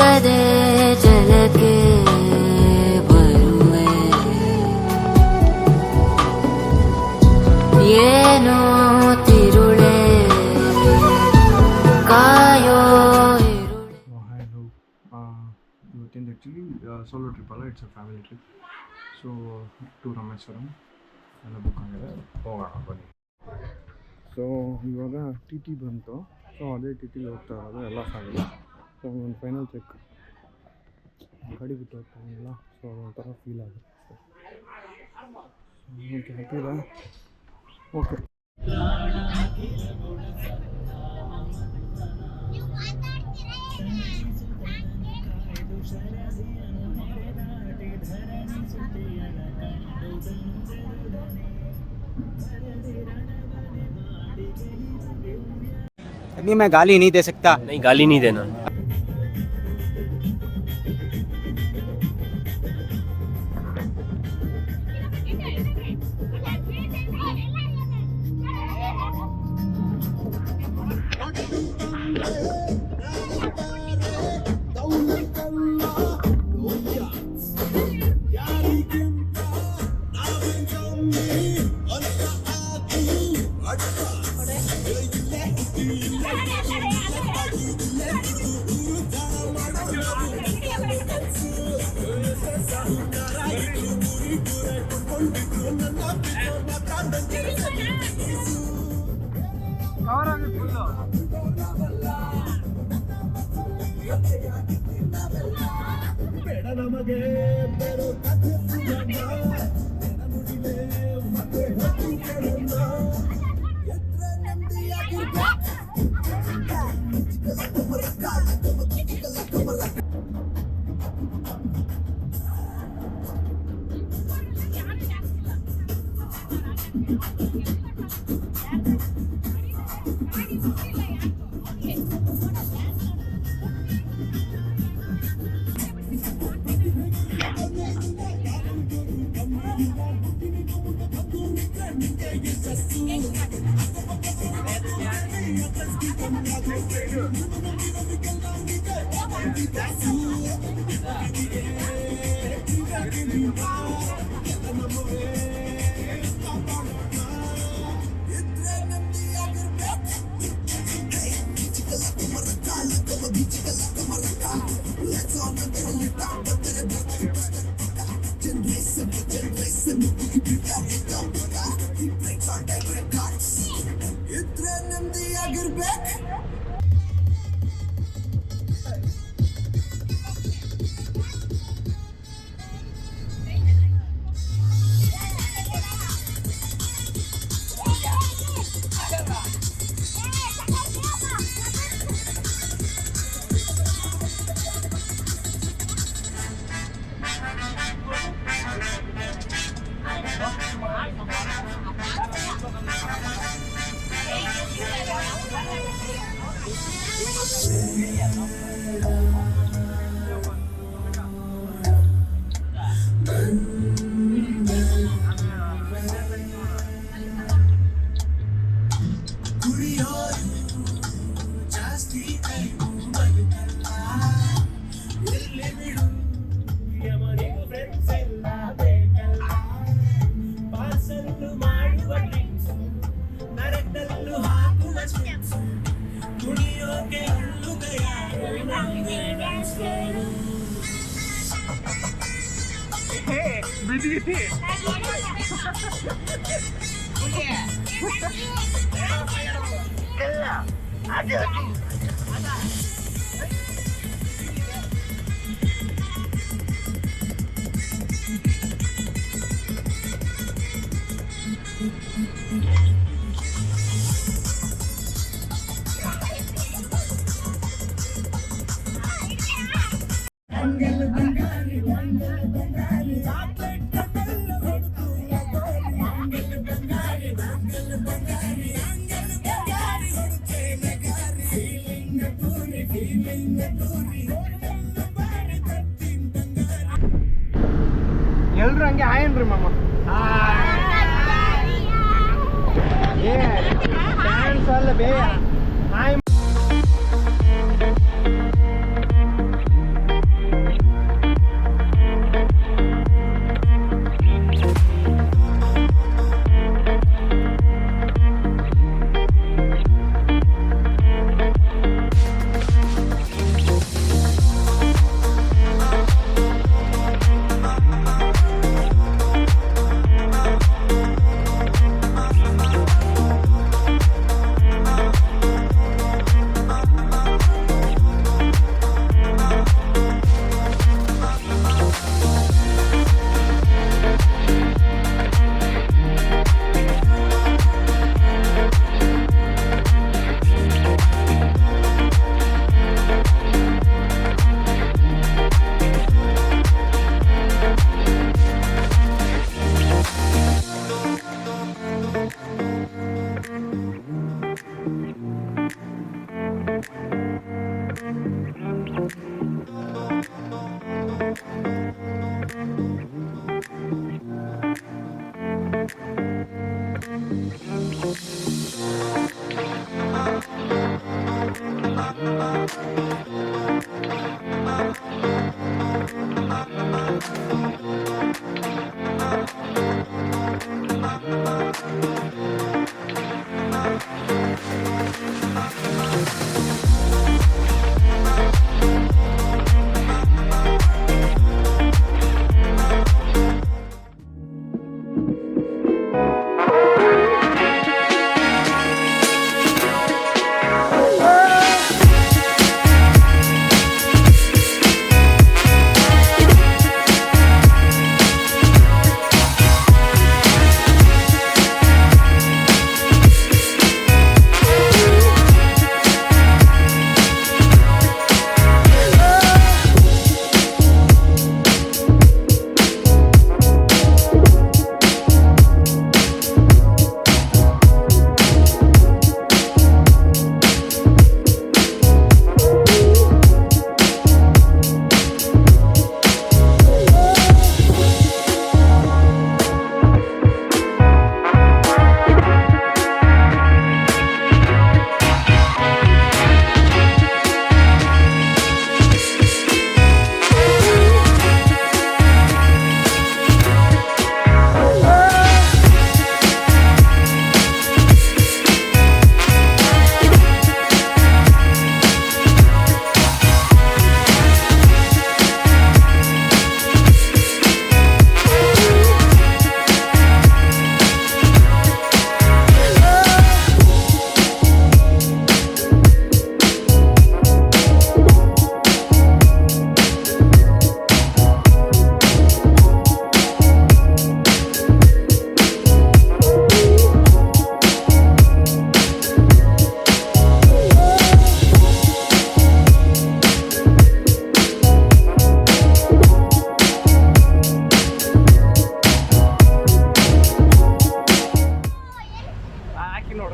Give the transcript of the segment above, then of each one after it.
ಸಿಗದೆ ಜಲಕ್ಕೆ ಬರುವೆ ಏನೋ ತಿರುಳೆ ಕಾಯೋ ಇವತ್ತಿಂದ ಆ್ಯಕ್ಚುಲಿ ಸೋಲೋ ಟ್ರಿಪ್ ಅಲ್ಲ, it's a family trip. So to Rameswaram ಎಲ್ಲ ಬುಕ್ ಆಗಿದೆ, ಹೋಗೋಣ ಬನ್ನಿ. ಸೊ ಇವಾಗ ಟಿ ಟಿ ಬಂತು. ಸೊ ಅದೇ ಟಿ ಟಿಲಿ ಹೋಗ್ತಾ ಇರೋದು ಎಲ್ಲ ಫ್ಯಾಮಿಲಿ. ಸೊ ಒಂದು ಫೈನಲ್ ಚೆಕ್, ಗಾಡಿ ಬಿಟ್ಟು ಹೋಗ್ತಾಯಿಲ್ಲ. ಸೊ ಅದೊಂಥರ ಫೀಲ್ ಆಗುತ್ತೆ. ಓಕೆ ಹ್ಯಾಪಿದಾ? ಓಕೆ. नहीं, मैं गाली नहीं दे सकता. नहीं, गाली नहीं देना. ಎಲ್ರು ಹಂಗೆ ಆಯನ್ರಿ ಮಾಮ. ಡ್ಯಾನ್ಸ್ ಅಲ್ಲ ಬೇ.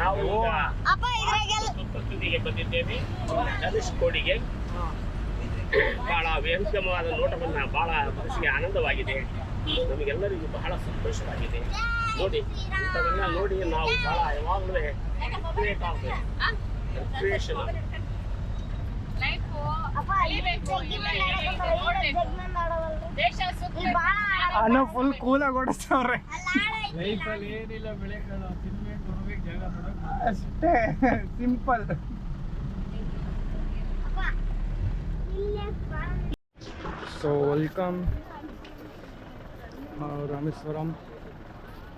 ನಾವು ತುದಿಗೆ ಬಂದಿದ್ದೇವೆ. ಧನುಷ್ಕೋಡಿಗೆ ಬಹಳ ವ್ಯಂಗ್ಯವಾದ ನೋಟವನ್ನು ಬಹಳ ಮನಸ್ಸಿಗೆ ಆನಂದವಾಗಿದೆ. ನಮಗೆಲ್ಲರಿಗೂ ಬಹಳ ಸಂತೋಷವಾಗಿದೆ. ನೋಡಿ ಇಂಥವೆಲ್ಲ ನೋಡಿ ನಾವು ಬಹಳ ಯಾವಾಗಲೂ ಕ್ರಿಯೇಷನ್ ಫುಲ್ ಕೂಲಾಗಿ ಓಡಿಸ್ತವ್ರೆ. ಲೈಫಲ್ಲಿ ಏನಿಲ್ಲ, ಬೆಳೆಗಳು ತಿನ್ಬೇಕು, ಕೊಡ್ಬೇಕು, ಜಾಗ ನೋಡೋಕೆ ಅಷ್ಟೇ simple. So welcome Rameswaram.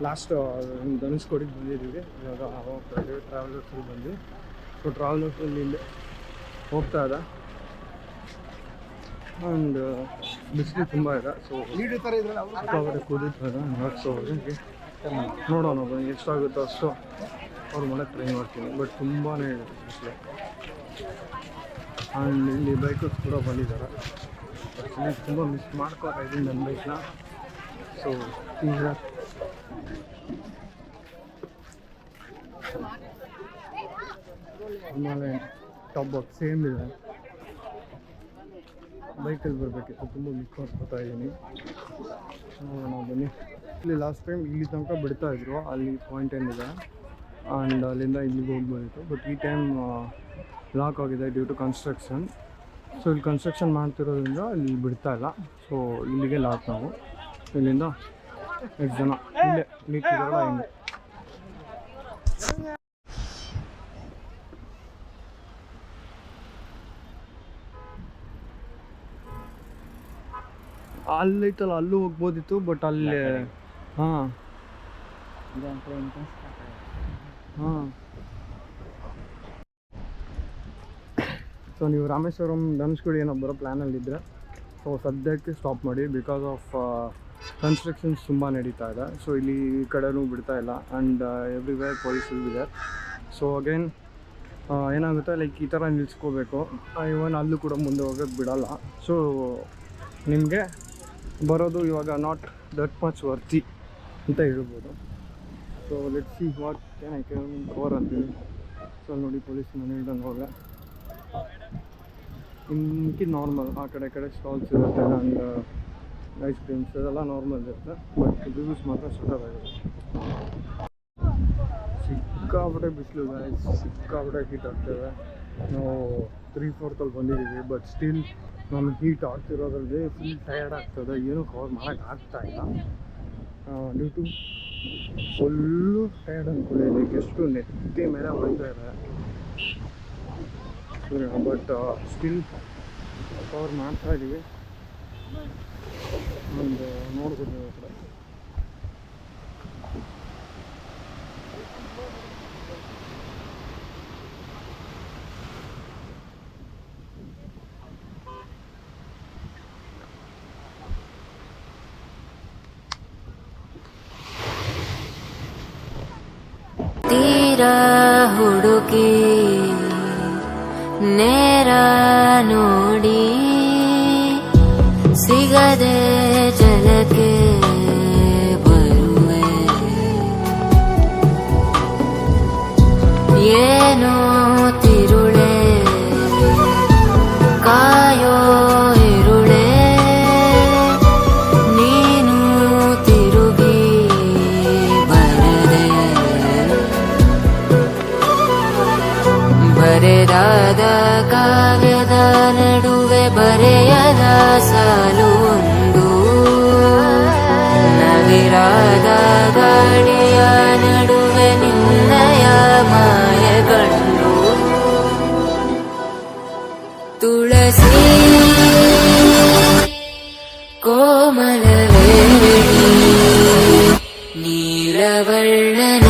Last ಧನುಷ್ಕೋಡಿಗೆ ಬಂದಿದ್ದೀವಿ. ಇವಾಗ ಹೋಗ್ತಾ ಇದ್ದೀವಿ ಟ್ರಾವೆಲರ್ಸಲ್ಲಿ ಬಂದು. ಸೊ ಟ್ರಾವೆಲರ್ಸಲ್ಲಿ ಇಲ್ಲಿ ಹೋಗ್ತಾ ಇದೆ. ಆ್ಯಂಡ್ ಬಿಸಿಲು ತುಂಬ ಇದೆ. ಸೊ ಸಿಕ್ಕಾಪಟ್ಟೆ ಕುದೀತದೆ. ಸೊ ಹಾಗಾಗಿ ನೋಡೋಣ ಬನ್ನಿ, ಎಷ್ಟಾಗುತ್ತೋ ಅಷ್ಟು ಅವ್ರ ಮನೆಗೆ ಟ್ರೈ ಮಾಡ್ತೀನಿ. ಬಟ್ ತುಂಬಾ ಇದೆ ಬಿಸಿಲು. ಆ್ಯಂಡ್ ಇಲ್ಲಿ ಬೈಕರ್ಸ್ ಕೂಡ ಬಂದಿದ್ದಾರೆ. ಆ್ಯಕ್ಚುಲಿ ತುಂಬ ಮಿಸ್ ಮಾಡ್ಕೋತಾ ಇದ್ದೀನಿ ನನ್ನ ಬೈಕ್ನ. ಸೊ ಈಗ ಆಮೇಲೆ ಟಾಪ್ ಬಾಕ್ಸ್ ಸೇಮ್ ಇದೆ. ಬೈಕಲ್ಲಿ ಬರಬೇಕಿತ್ತು, ತುಂಬ ಮಿಸ್ ಮಾಡ್ಕೋತಾ ಇದ್ದೀನಿ. ನೋಡೋಣ ಬನ್ನಿ. ಇಲ್ಲಿ ಲಾಸ್ಟ್ ಟೈಮ್ ಇಲ್ಲಿ ತನಕ ಬಿಡ್ತಾಯಿದ್ರು, ಅಲ್ಲಿ ಪಾಯಿಂಟ್ ಏನಿದೆ. ಆ್ಯಂಡ್ ಅಲ್ಲಿಂದ ಇಲ್ಲಿಗೆ ಹೋಗ್ಬೋದಿತ್ತು. ಬಟ್ ಈ ಟೈಮ್ ಲಾಕ್ ಆಗಿದೆ ಡ್ಯೂ ಟು ಕನ್ಸ್ಟ್ರಕ್ಷನ್. ಸೊ ಇಲ್ಲಿ ಕನ್ಸ್ಟ್ರಕ್ಷನ್ ಮಾಡ್ತಿರೋದ್ರಿಂದ ಇಲ್ಲಿ ಬಿಡ್ತಾ ಇಲ್ಲ. ಸೊ ಇಲ್ಲಿಗೆ ಲಾಕ್ ನಾವು. ಇಲ್ಲಿಂದ ಎಷ್ಟು ಜನ ಇಲ್ಲೇ ನಿಂತಿದ್ದಾರಲ್ಲ ಹಿಂಗೆ. ಅಲ್ಲೈತಲ್ಲ, ಅಲ್ಲೂ ಹೋಗ್ಬೋದಿತ್ತು. ಬಟ್ ಅಲ್ಲಿ ಹಾಂ ಹಾಂ. ಸೊ ನೀವು ರಾಮೇಶ್ವರಂ ಧನುಷ್ಕೋಡಿ ಏನೋ ಬರೋ ಪ್ಲ್ಯಾನಲ್ಲಿದ್ದರೆ ಸೊ ಸದ್ಯಕ್ಕೆ ಸ್ಟಾಪ್ ಮಾಡಿ. ಬಿಕಾಸ್ ಆಫ್ ಕನ್ಸ್ಟ್ರಕ್ಷನ್ಸ್ ತುಂಬ ನಡೀತಾ ಇದೆ. ಸೊ ಇಲ್ಲಿ ಈ ಕಡೆನೂ ಬಿಡ್ತಾ ಇಲ್ಲ. ಆ್ಯಂಡ್ ಎವ್ರಿವೇರ್ ಪೊಲೀಸ್ ಇದೆ. ಸೊ ಅಗೇನ್ ಏನಾಗುತ್ತೆ, ಲೈಕ್ ಈ ಥರ ನಿಲ್ಸ್ಕೋಬೇಕು. ಇವನ್ ಅಲ್ಲೂ ಕೂಡ ಮುಂದೆ ಹೋಗೋಕ್ಕೆ ಬಿಡೋಲ್ಲ. ಸೊ ನಿಮಗೆ ಬರೋದು ಇವಾಗ ನಾಟ್ ದಟ್ ಮಚ್ ವರ್ತಿ ಅಂತ ಹೇಳ್ಬೋದು. So let see what can I can cover ಅಂತೀನಿ. ಸೊ ನೋಡಿ ಪೊಲೀಸ್ ನಾನು ಹೇಳ್ದಂಗೆ ಹೋಗಲ್ಲ. ಇನ್ಕಿ ನಾರ್ಮಲ್ ಆ ಕಡೆ ಸ್ಟಾಲ್ಸ್ ಇರುತ್ತೆ. ಆ್ಯಂಡ್ ಐಸ್ ಕ್ರೀಮ್ಸ್ ಅದೆಲ್ಲ ನಾರ್ಮಲ್ ಇರುತ್ತೆ. ಬಟ್ ರಿವ್ಯೂಸ್ ಮಾತ್ರ ಸಖತ್ತಾಗಿದೆ. ಸಿಕ್ಕಾಪಟ್ಟೆ ಬಿಸಿಲು, ಸಿಕ್ಕಾಪಟ್ಟೆ ಹೀಟ್ ಆಗ್ತದೆ. ನಾವು 3/4 ಬಂದಿದ್ದೀವಿ. ಬಟ್ ಸ್ಟಿಲ್ ನಮ್ಗೆ ಹೀಟ್ ಆಗ್ತಿರೋದ್ರಲ್ಲಿ ಫುಲ್ ಟಯರ್ಡ್ ಆಗ್ತದೆ, ಏನೂ ಕವರ್ ಮಾಡೋಕ್ಕೆ ಆಗ್ತಾ ಇಲ್ಲ. ಡ್ಯೂ ಟು ಫುಲ್ಲು ಟಯರ್ಡ್ ಅಂದ್ಕೊಳ್ಳಿ. ಲೈಕ್ ಎಷ್ಟು ನೆತ್ತಿ ಮೇಲೆ ಹೋಗ್ತಾ ಇದೆ. ಬಟ್ ಸ್ಟಿಲ್ ಕವರ್ ಮಾಡ್ತಾ ಇದ್ದೀವಿ. ಒಂದು ನೋಡ್ಬೋದು ನೀವು ಕಡೆ. ತೀರ ಹುಡುಕಿ ನೇರ ನೋಡಿ ಸಿಗದೆ ಜಲಕ್ಕೆ ಬರುವೆ. ಏನೋ ತಿರುಳೆ ಕಾಯೋ ಇರುಳೆ ನೀನು ತಿರುಗಿ ಬರದೆ. ಬರೆದಾದ ಕಾವ್ಯದ ನಡುವೆ ಬರೆಯದ ಸಾಲು ಒಂದು, ನವಿರಾದ ಗಾಳಿಯ ನಡುವೆ ನಿನ್ನಯ ಮಾಯಗಂಡು. ತುಳಸಿ ಕೋಮಲವೇಣಿ ನೀಲವರ್ಣನ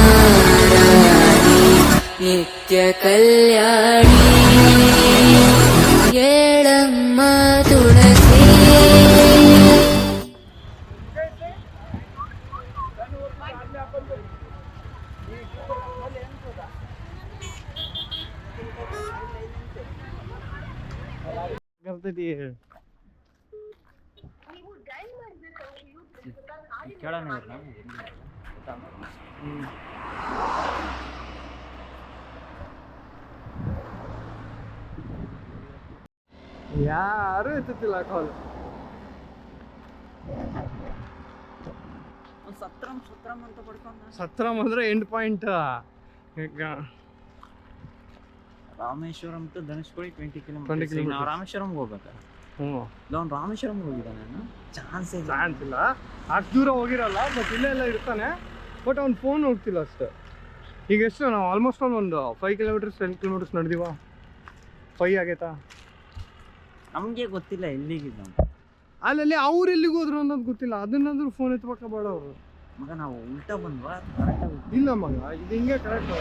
ನಿತ್ಯ ಕಲ್ಯಾಣಿ ಏಳಮ್ಮ ತುಳಸಿ. ಯಾರು ಎತ್ತುತ್ತಿಲ್ಲ ಕಾಲ್. ಸತ್ರಮ್ ಅಂದ್ರೆ ಎಂಡ್ ಪಾಯಿಂಟ್. ಈಗ Rameswaram to Dhanushkodi 20 20 kilometre. kilometers. ನಾವು ರಾಮೇಶ್ವರಂಗೆ ಹೋಗ್ಬೇಕಾ? ಅವ್ನು ರಾಮೇಶ್ವರಂಗೆ ಹೋಗಿದ್ದ, ನಾನು ಚಾನ್ಸ್ ಇಲ್ಲ. ಅಷ್ಟು ದೂರ ಹೋಗಿರಲ್ಲ, ಬಟ್ ಇಲ್ಲೆಲ್ಲ ಇರ್ತಾನೆ. ಬಟ್ ಅವ್ನು ಫೋನ್ ಹೋಗ್ತಿಲ್ಲ ಅಷ್ಟೇ. ಈಗ ಎಷ್ಟು ನಾವು ಆಲ್ಮೋಸ್ಟ್ ಒಂದು 5 ಕಿಲೋಮೀಟರ್ಸ್ 10 ಕಿಲೋಮೀಟರ್ಸ್ ನಡೆದಿವ. 5 ಆಗೈತಾ? ನಮಗೆ ಗೊತ್ತಿಲ್ಲ ಎಲ್ಲಿಗಿದ್ದ ಅಲ್ಲಲ್ಲಿ ಅವ್ರು ಎಲ್ಲಿಗೆ ಹೋದ್ರು ಅನ್ನೋದು ಗೊತ್ತಿಲ್ಲ. ಅದನ್ನಾದ್ರೂ ಫೋನ್ ಎತ್ಬೇಕ ಬೇಡ ಅವರು. ಮಗ ನಾವು ಉಲ್ಟಾ ಬಂದ್ವಾ? ಇಲ್ಲ ಮಗ, ಇದು ಹಿಂಗೆ ಕರೆಕ್ಟ್.